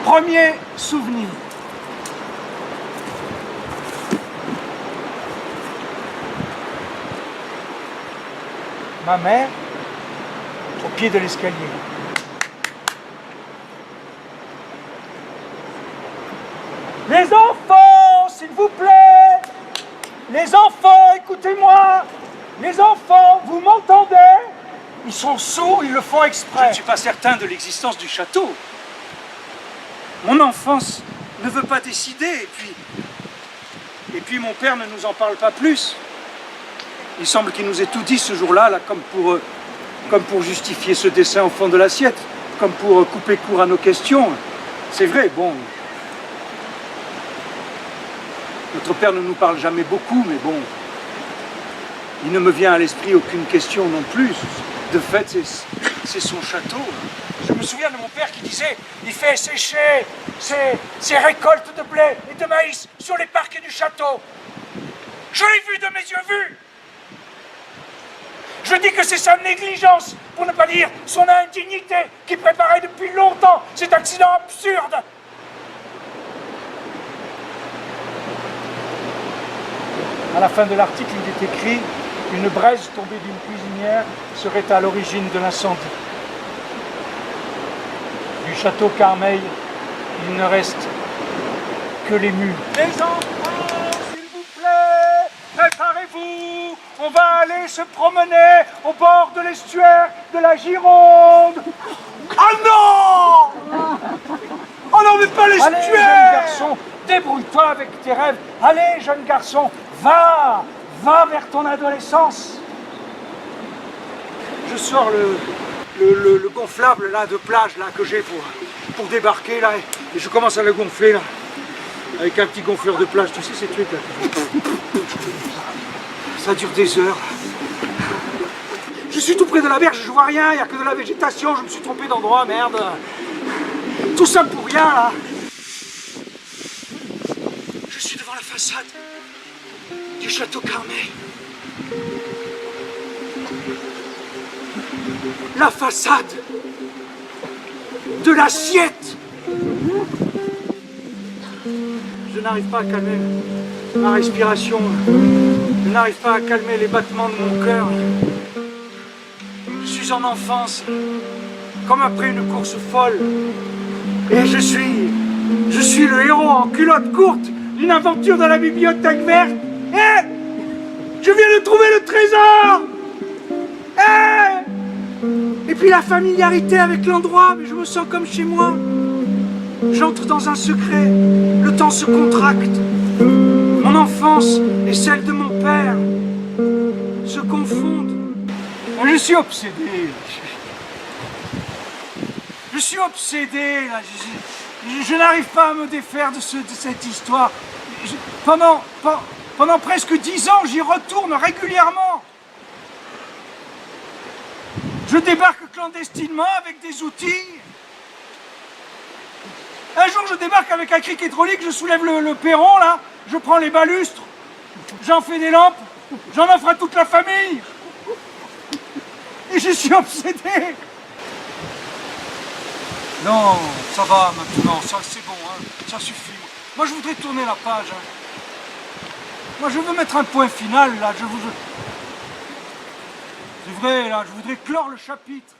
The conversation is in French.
Premier souvenir. Ma mère, au pied de l'escalier. Les enfants, s'il vous plaît! Les enfants, écoutez-moi! Les enfants, vous m'entendez? Ils sont sourds, ils le font exprès. Je ne suis pas certain de l'existence du château. Mon enfance ne veut pas décider, et puis mon père ne nous en parle pas plus. Il semble qu'il nous ait tout dit ce jour-là, comme pour justifier ce dessin au fond de l'assiette, comme pour couper court à nos questions. C'est vrai, bon. Notre père ne nous parle jamais beaucoup, mais bon. Il ne me vient à l'esprit aucune question non plus. De fait, c'est son château. Je me souviens de mon père qui disait il fait sécher ses récoltes de blé et de maïs sur les parquets du château. Je l'ai vu de mes yeux vus. Je dis que c'est sa négligence, pour ne pas dire son indignité, qui préparait depuis longtemps cet accident absurde. À la fin de l'article, il est écrit « Une braise tombée d'une cuisinière serait à l'origine de l'incendie. Du château Carmeil, il ne reste que les murs. » Les enfants, s'il vous plaît, préparez-vous. On va aller se promener au bord de l'estuaire de la Gironde. Oh non! Oh non, mais pas l'estuaire! Allez, jeune garçon, débrouille-toi avec tes rêves. Allez, jeune garçon, va vers ton adolescence. Je sors le gonflable là, de plage là, que j'ai pour débarquer là, et je commence à le gonfler là, avec un petit gonfleur de plage, tu sais ces trucs là. Ça dure des heures. Je suis tout près de la berge, je vois rien, il n'y a que de la végétation, je me suis trompé d'endroit, merde. Tout ça pour rien là. Je suis devant la façade du château Carmeil. La façade de l'assiette. Je n'arrive pas à calmer ma respiration. Je n'arrive pas à calmer les battements de mon cœur. Je suis en enfance, comme après une course folle. Et je suis le héros en culotte courte d'une aventure dans la bibliothèque verte. Et je viens de trouver le trésor. Et puis la familiarité avec l'endroit, mais je me sens comme chez moi. J'entre dans un secret, le temps se contracte. Mon enfance et celle de mon père se confondent. Je suis obsédé. Je suis obsédé, là. Je n'arrive pas à me défaire de cette histoire. Pendant presque 10 ans, j'y retourne régulièrement. Je débarque clandestinement avec des outils. Un jour, je débarque avec un cric hydraulique, je soulève le perron, là, je prends les balustres, j'en fais des lampes, j'en offre à toute la famille. Et je suis obsédé. Non, ça va maintenant, ça c'est bon, hein, ça suffit. Moi, je voudrais tourner la page. Hein. Moi, je veux mettre un point final, là, c'est vrai, là, je voudrais clore le chapitre.